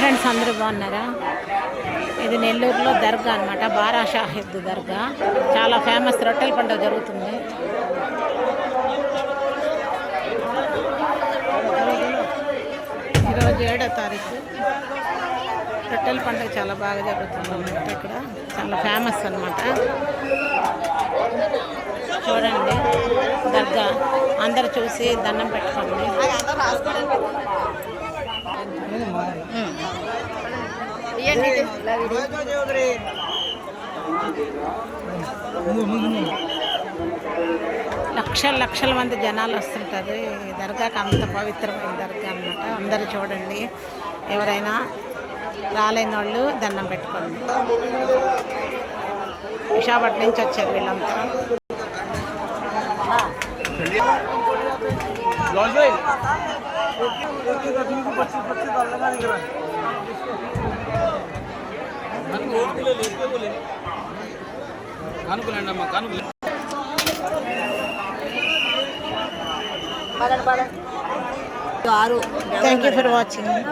Friends అందరూ బాగున్నారా? ఇది నెల్లూరులో దర్గా అనమాట, బారా షాహిద్ దర్గా. చాలా ఫేమస్, రొట్టెల పండుగ జరుగుతుంది. ఈరోజు 7వ తారీఖు. రొట్టెల పండుగ చాలా బాగా జరుగుతుంది అన్నమాట. ఇక్కడ చాలా ఫేమస్ అనమాట. చూడండి దర్గా, అందరు చూసి దండం పెట్టుకోండి. లక్షల మంది జనాలు వస్తుంటారు ఈ దర్గాకి. అంత పవిత్రమైన దర్గా అన్నమాట. అందరూ చూడండి, ఎవరైనా రాలేని వాళ్ళు దండం పెట్టుకోండి. విశాఖపట్నం నుంచి వచ్చారు వీళ్ళంతా. Thank you for watching.